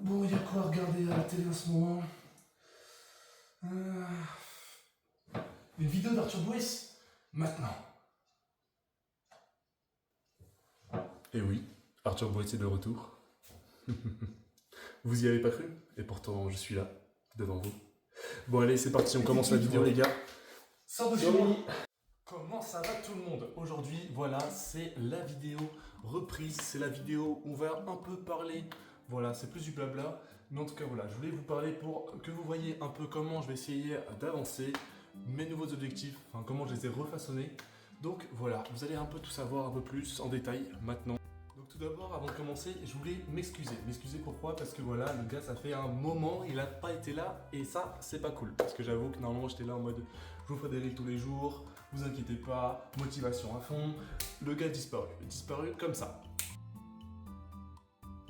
Bon, il y a quoi à regarder à la télé en ce moment? Euh, Une vidéo d'Arthur Bois? Maintenant. Et oui, Arthur Boit est de retour. Vous y avez pas cru, et pourtant je suis là, devant vous. Bon allez, c'est parti, on commence la vidéo les gars. Sors de chez moi. Comment ça va tout le monde? Aujourd'hui, voilà, c'est la vidéo reprise, c'est la vidéo où on va un peu parler, voilà, c'est plus du blabla, mais en tout cas voilà, je voulais vous parler pour que vous voyez un peu comment je vais essayer d'avancer, mes nouveaux objectifs, enfin comment je les ai refaçonnés. Donc voilà, vous allez un peu tout savoir un peu plus en détail maintenant. Donc tout d'abord, avant de commencer, je voulais m'excuser. M'excuser pourquoi? Parce que voilà, le gars, ça fait un moment, il a pas été là, et ça, c'est pas cool. Parce que j'avoue que normalement, j'étais là en mode, je vous ferai des reels tous les jours, vous inquiétez pas, motivation à fond. Le gars a disparu comme ça.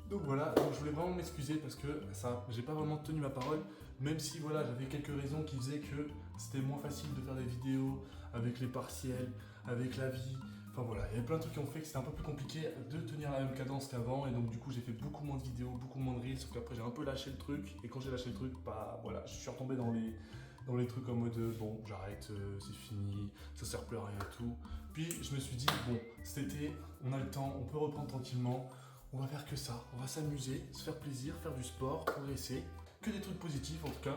Donc voilà, donc je voulais vraiment m'excuser parce que ça, j'ai pas vraiment tenu ma parole, même si voilà, j'avais quelques raisons qui faisaient que c'était moins facile de faire des vidéos avec les partiels, avec la vie. Enfin voilà, il y avait plein de trucs qui ont fait que c'était un peu plus compliqué de tenir la même cadence qu'avant, et donc du coup j'ai fait beaucoup moins de vidéos, beaucoup moins de reels, sauf qu'après j'ai un peu lâché le truc, et quand j'ai lâché le truc, bah voilà, je suis retombé dans les trucs en mode bon, j'arrête, c'est fini, ça sert plus à rien et tout. Puis je me suis dit, bon, cet été, on a le temps, on peut reprendre tranquillement. On va faire que ça, on va s'amuser, se faire plaisir, faire du sport, progresser. Que des trucs positifs en tout cas.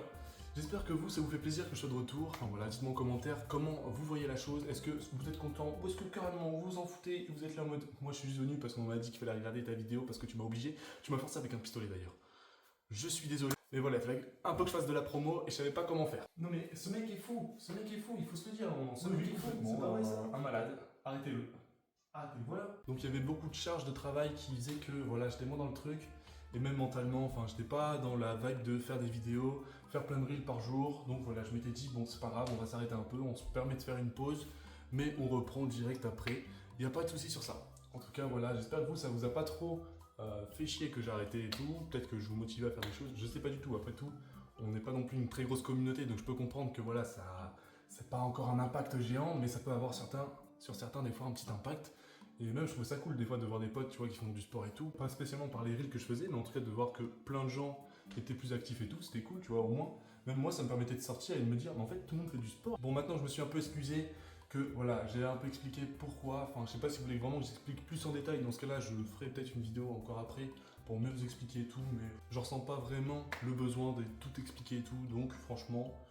J'espère que vous, ça vous fait plaisir que je sois de retour. Enfin voilà, dites-moi en commentaire comment vous voyez la chose. Est-ce que vous êtes content ou est-ce que carrément vous vous en foutez et vous êtes là en mode moi je suis juste venu parce qu'on m'a dit qu'il fallait regarder ta vidéo parce que tu m'as obligé. Tu m'as forcé avec un pistolet d'ailleurs. Je suis désolé. Mais voilà, il fallait un peu que je fasse de la promo et je savais pas comment faire. Non mais ce mec est fou, ce mec est fou, il faut se le dire. Ce mec est fou, c'est pas vrai ça. Un malade, arrêtez-le. Ah, et voilà. Donc il y avait beaucoup de charges de travail qui faisaient que voilà, j'étais moins dans le truc. Et même mentalement, enfin, j'étais pas dans la vibe de faire des vidéos, faire plein de reels par jour. Donc voilà, je m'étais dit, bon, c'est pas grave, on va s'arrêter un peu, on se permet de faire une pause, mais on reprend direct après. Il n'y a pas de souci sur ça. En tout cas, voilà, j'espère que vous, ça vous a pas trop fait chier que j'ai arrêté et tout. Peut-être que je vous motivais à faire des choses, je sais pas du tout. Après tout, on n'est pas non plus une très grosse communauté, donc je peux comprendre que voilà, ça c'est pas encore un impact géant, mais ça peut avoir sur certains des fois un petit impact. Et même, je trouve ça cool des fois de voir des potes, tu vois, qui font du sport et tout. Pas spécialement par les reels que je faisais, mais en tout cas de voir que plein de gens étaient plus actifs et tout, c'était cool, tu vois, au moins. Même moi, ça me permettait de sortir et de me dire, mais en fait, tout le monde fait du sport. Bon, maintenant, je me suis un peu excusé, que voilà, j'ai un peu expliqué pourquoi. Enfin, je sais pas si vous voulez vraiment que j'explique plus en détail. Dans ce cas-là, je ferai peut-être une vidéo encore après pour mieux vous expliquer et tout, mais je ressens pas vraiment le besoin de tout expliquer et tout. Donc, franchement,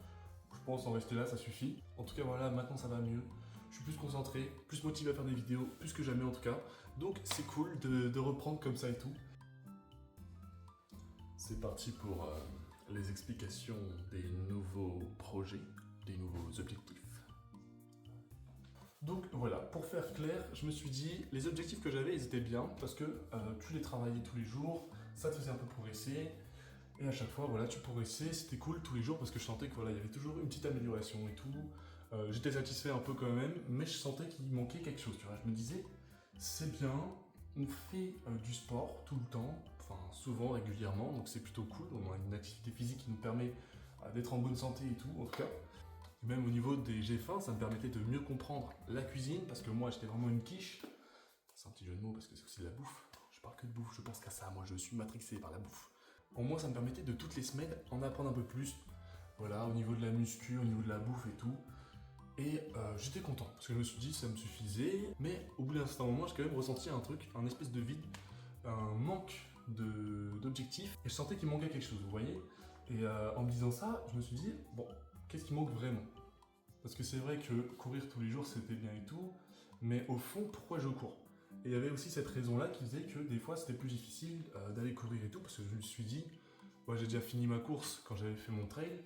je pense en rester là, ça suffit. En tout cas, voilà, maintenant ça va mieux. Je suis plus concentré, plus motivé à faire des vidéos, plus que jamais en tout cas. Donc c'est cool de reprendre comme ça et tout. C'est parti pour les explications des nouveaux projets, des nouveaux objectifs. Donc voilà, pour faire clair, je me suis dit, les objectifs que j'avais, ils étaient bien, parce que tu les travaillais tous les jours, ça te faisait un peu progresser, et à chaque fois, voilà, tu progressais, c'était cool tous les jours, parce que je sentais que voilà, il y avait toujours une petite amélioration et tout. J'étais satisfait un peu quand même, mais je sentais qu'il manquait quelque chose, tu vois. Je me disais, c'est bien, on fait du sport tout le temps, enfin souvent, régulièrement, donc c'est plutôt cool, on a une activité physique qui nous permet d'être en bonne santé et tout, en tout cas. Et même au niveau des G-fins, ça me permettait de mieux comprendre la cuisine, parce que moi j'étais vraiment une quiche. C'est un petit jeu de mots parce que c'est aussi de la bouffe. Je parle que de bouffe, je pense qu'à ça, moi je suis matrixé par la bouffe. Au moins ça me permettait de toutes les semaines en apprendre un peu plus, voilà, au niveau de la muscu, au niveau de la bouffe et tout. Et j'étais content, parce que je me suis dit ça me suffisait, mais au bout d'un certain moment, j'ai quand même ressenti un truc, un espèce de vide, un manque d'objectifs, et je sentais qu'il manquait quelque chose, vous voyez. Et en me disant ça, je me suis dit, bon, qu'est-ce qui manque vraiment? Parce que c'est vrai que courir tous les jours, c'était bien et tout, mais au fond, pourquoi je cours? Et il y avait aussi cette raison-là qui faisait que des fois, c'était plus difficile d'aller courir et tout, parce que je me suis dit, moi j'ai déjà fini ma course quand j'avais fait mon trail.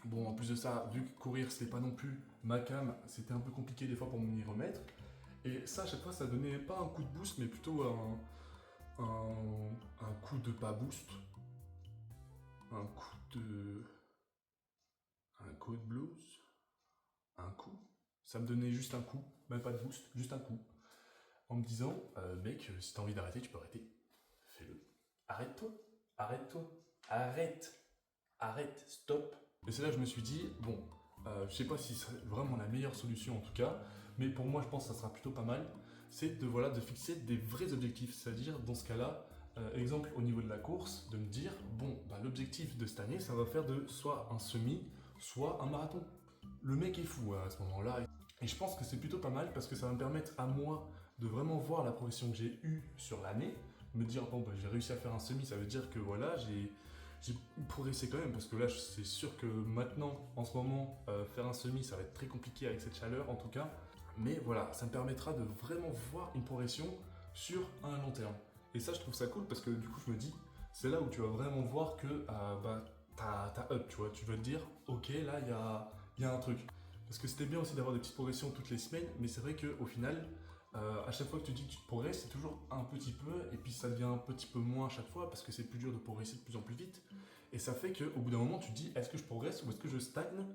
Bon, en plus de ça, vu que courir, c'était pas non plus ma cam, c'était un peu compliqué des fois pour m'y remettre. Et ça, à chaque fois, ça donnait pas un coup de boost, mais plutôt un coup de pas boost. Un coup de... Un coup de blues. Un coup. Ça me donnait juste un coup, même pas de boost, juste un coup. En me disant, mec, si t'as envie d'arrêter, tu peux arrêter. Fais-le. Arrête-toi. Arrête-toi. Arrête. Arrête. Stop. Et c'est là que je me suis dit, bon, je sais pas si c'est vraiment la meilleure solution en tout cas, mais pour moi je pense que ça sera plutôt pas mal, c'est de, fixer des vrais objectifs, c'est-à-dire dans ce cas-là, exemple au niveau de la course, de me dire, bon, l'objectif de cette année, ça va faire de soit un semi, soit un marathon. Le mec est fou à ce moment-là. Et je pense que c'est plutôt pas mal parce que ça va me permettre à moi de vraiment voir la progression que j'ai eue sur l'année. Me dire, bon, bah, j'ai réussi à faire un semi, ça veut dire que voilà, j'ai progressé quand même. Parce que là, c'est sûr que maintenant, en ce moment, faire un semi, ça va être très compliqué avec cette chaleur en tout cas. Mais voilà, ça me permettra de vraiment voir une progression sur un long terme. Et ça, je trouve ça cool parce que du coup, je me dis, c'est là où tu vas vraiment voir que bah, t'as up, tu vois. Tu vas te dire, ok, là, il y a un truc. Parce que c'était bien aussi d'avoir des petites progressions toutes les semaines, mais c'est vrai qu'au final, à chaque fois que tu dis que tu progresses, c'est toujours un petit peu, et puis ça devient un petit peu moins à chaque fois parce que c'est plus dur de progresser de plus en plus vite. Et ça fait qu'au bout d'un moment, tu te dis, est-ce que je progresse ou est-ce que je stagne?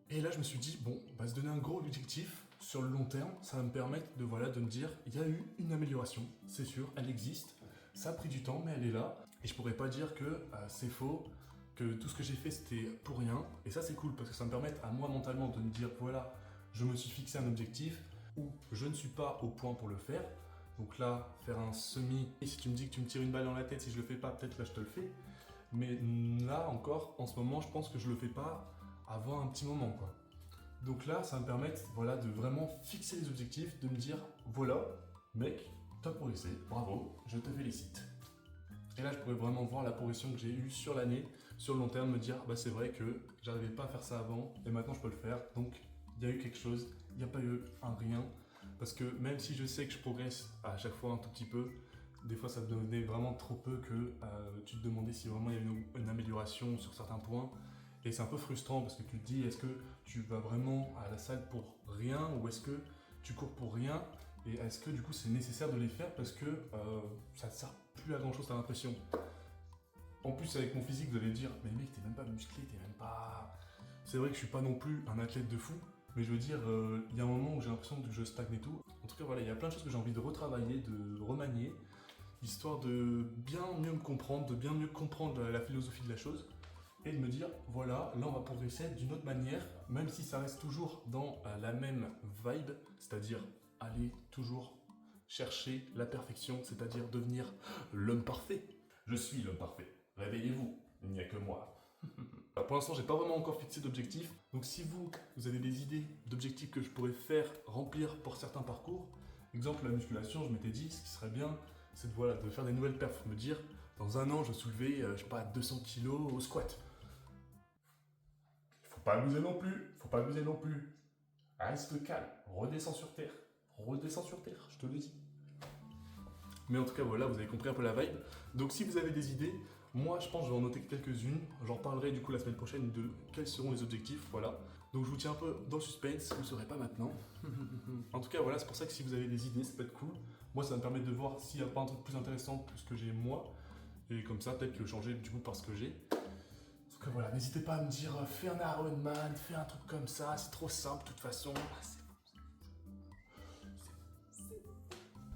Et là, je me suis dit, bon, se donner un gros objectif sur le long terme, ça va me permettre de, voilà, de me dire, il y a eu une amélioration, c'est sûr, elle existe, ça a pris du temps, mais elle est là, et je pourrais pas dire que c'est faux, que tout ce que j'ai fait c'était pour rien, et ça c'est cool parce que ça me permet à moi mentalement de me dire, voilà, je me suis fixé un objectif, ou je ne suis pas au point pour le faire, donc là, faire un semi, et si tu me dis que tu me tires une balle dans la tête, si je le fais pas, peut-être là je te le fais, mais là encore, en ce moment, je pense que je le fais pas avant un petit moment, quoi. Donc là, ça va me permettre, voilà, de vraiment fixer les objectifs, de me dire, voilà, mec, t'as progressé, bravo, je te félicite. Et là, je pourrais vraiment voir la progression que j'ai eue sur l'année, sur le long terme, me dire, bah c'est vrai que j'arrivais pas à faire ça avant, et maintenant je peux le faire, donc il y a eu quelque chose, il n'y a pas eu un rien, parce que même si je sais que je progresse à chaque fois un tout petit peu, des fois ça me devenait vraiment trop peu que tu te demandais si vraiment il y avait une amélioration sur certains points. Et c'est un peu frustrant parce que tu te dis, est-ce que tu vas vraiment à la salle pour rien ou est-ce que tu cours pour rien? Et est-ce que du coup c'est nécessaire de les faire parce que ça ne sert plus à grand chose, t'as l'impression. En plus avec mon physique vous allez dire, mais mec t'es même pas musclé, t'es même pas... C'est vrai que je suis pas non plus un athlète de fou, mais je veux dire, il y a un moment où j'ai l'impression que je stagne et tout. En tout cas voilà, il y a plein de choses que j'ai envie de retravailler, de remanier, histoire de bien mieux me comprendre, de bien mieux comprendre la philosophie de la chose. Et de me dire, voilà, là on va progresser d'une autre manière, même si ça reste toujours dans la même vibe, c'est-à-dire aller toujours chercher la perfection, c'est-à-dire devenir l'homme parfait. Je suis l'homme parfait, réveillez-vous, il n'y a que moi. Pour l'instant, j'ai pas vraiment encore fixé d'objectif, donc si vous avez des idées d'objectifs que je pourrais faire remplir pour certains parcours, exemple la musculation, je m'étais dit, ce qui serait bien, c'est de, voilà, de faire des nouvelles perfs, me dire, dans un an, je soulevais, je sais pas, 200 kilos au squat. Faut pas abuser non plus, faut pas abuser non plus. Reste calme, redescends sur terre, je te le dis. Mais en tout cas, voilà, vous avez compris un peu la vibe. Donc si vous avez des idées, moi je pense que je vais en noter quelques-unes. J'en parlerai du coup la semaine prochaine de quels seront les objectifs, voilà. Donc je vous tiens un peu dans le suspense, vous ne saurez pas maintenant. En tout cas, voilà, c'est pour ça que si vous avez des idées, ça peut être cool. Moi, ça va me permettre de voir s'il n'y a pas un truc plus intéressant que ce que j'ai moi. Et comme ça, peut-être le changer du coup par ce que j'ai. Donc voilà, n'hésitez pas à me dire, fais un Ironman, fais un truc comme ça, c'est trop simple de toute façon.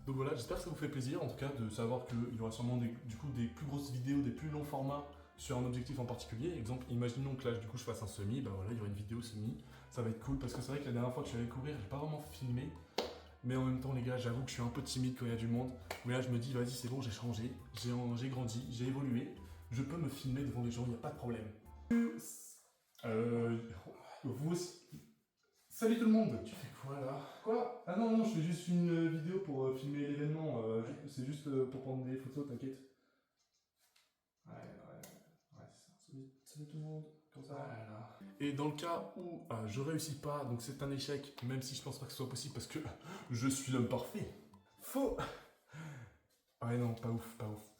Donc voilà, j'espère que ça vous fait plaisir en tout cas de savoir qu'il y aura sûrement des plus grosses vidéos, des plus longs formats sur un objectif en particulier. Exemple, imaginons que là du coup je fasse un semi, ben voilà, il y aura une vidéo semi, ça va être cool parce que c'est vrai que la dernière fois que je suis allé courir, j'ai pas vraiment filmé. Mais en même temps les gars, j'avoue que je suis un peu timide quand il y a du monde. Mais là je me dis, vas-y c'est bon, j'ai changé, j'ai grandi, j'ai évolué, je peux me filmer devant les gens, il n'y a pas de problème. Vous aussi. Salut tout le monde. Tu fais quoi là? Quoi? Ah non, je fais juste une vidéo pour filmer l'événement. C'est juste pour prendre des photos, t'inquiète. Ouais, c'est ça. Salut tout le monde. Comme ça. Voilà. Et dans le cas où je réussis pas, donc c'est un échec, même si je pense pas que ce soit possible parce que je suis l'homme parfait. Faux. Ouais non, pas ouf,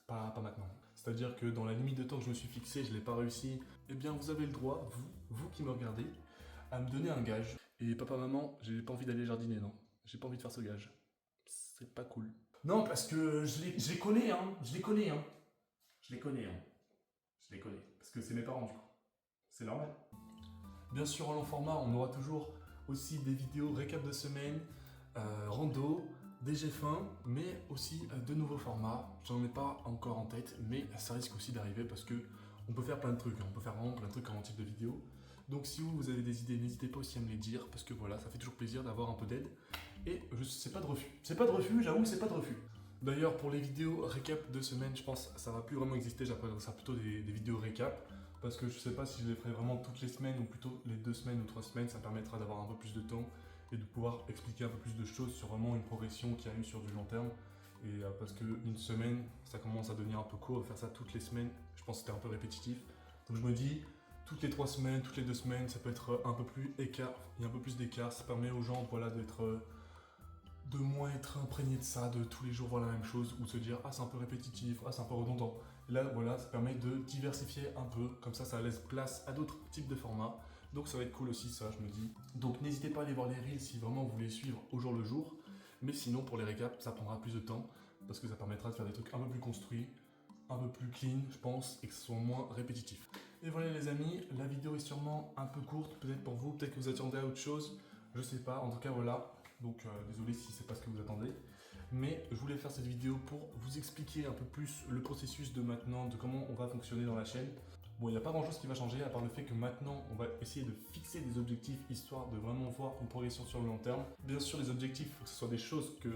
pas maintenant. C'est-à-dire que dans la limite de temps que je me suis fixé, je l'ai pas réussi. Eh bien vous avez le droit, vous qui me regardez, à me donner un gage. Et papa, maman, j'ai pas envie d'aller jardiner, non. J'ai pas envie de faire ce gage. C'est pas cool. Non, parce que je les connais, hein. Je les connais. Parce que c'est mes parents, du coup. C'est normal. Bien sûr, en long format, on aura toujours aussi des vidéos récap de semaine, rando, des G-fin, mais aussi de nouveaux formats. J'en ai pas encore en tête, mais ça risque aussi d'arriver parce que on peut faire plein de trucs. On peut faire vraiment plein de trucs en type de vidéo. Donc si vous avez des idées, n'hésitez pas aussi à me les dire, parce que voilà, ça fait toujours plaisir d'avoir un peu d'aide. Et c'est pas de refus. C'est pas de refus, j'avoue que c'est pas de refus. D'ailleurs, pour les vidéos récap de semaine, je pense que ça va plus vraiment exister. J'appellerai ça plutôt des vidéos récap. Parce que je sais pas si je les ferai vraiment toutes les semaines ou plutôt les 2 semaines ou 3 semaines. Ça permettra d'avoir un peu plus de temps et de pouvoir expliquer un peu plus de choses sur vraiment une progression qu'il y a eu sur du long terme. Et parce qu'une semaine, ça commence à devenir un peu court. De faire ça toutes les semaines, je pense que c'était un peu répétitif. Donc je me dis, toutes les 3 semaines, toutes les 2 semaines, ça peut être un peu plus écart. Il y a un peu plus d'écart. Ça permet aux gens voilà, de moins être imprégné de ça, de tous les jours voir la même chose, ou de se dire ah c'est un peu répétitif, ah c'est un peu redondant. Et là voilà, ça permet de diversifier un peu, comme ça laisse place à d'autres types de formats. Donc ça va être cool aussi ça, je me dis. Donc n'hésitez pas à aller voir les reels si vraiment vous voulez suivre au jour le jour. Mais sinon pour les récaps, ça prendra plus de temps, parce que ça permettra de faire des trucs un peu plus construits, un peu plus clean, je pense, et que ce soit moins répétitif. Et voilà les amis, la vidéo est sûrement un peu courte, peut-être pour vous, peut-être que vous attendez à autre chose, je sais pas, en tout cas voilà. Donc désolé si c'est pas ce que vous attendez. Mais je voulais faire cette vidéo pour vous expliquer un peu plus le processus de maintenant, de comment on va fonctionner dans la chaîne. Bon, il n'y a pas grand chose qui va changer, à part le fait que maintenant, on va essayer de fixer des objectifs, histoire de vraiment voir une progression sur le long terme. Bien sûr, les objectifs, il faut que ce soit des choses que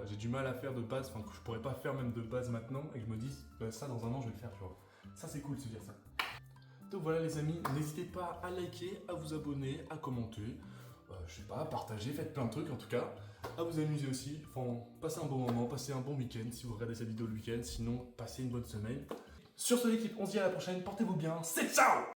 j'ai du mal à faire de base, enfin que je pourrais pas faire même de base maintenant, et que je me dise, bah, ça dans un an, je vais le faire, tu vois. Ça, c'est cool de se dire ça. Donc voilà les amis, n'hésitez pas à liker, à vous abonner, à commenter. Je sais pas, partagez, faites plein de trucs en tout cas, à vous amuser aussi, enfin, passez un bon moment, passez un bon week-end si vous regardez cette vidéo le week-end, sinon passez une bonne semaine. Sur ce l'équipe, on se dit à la prochaine, portez-vous bien, c'est ciao!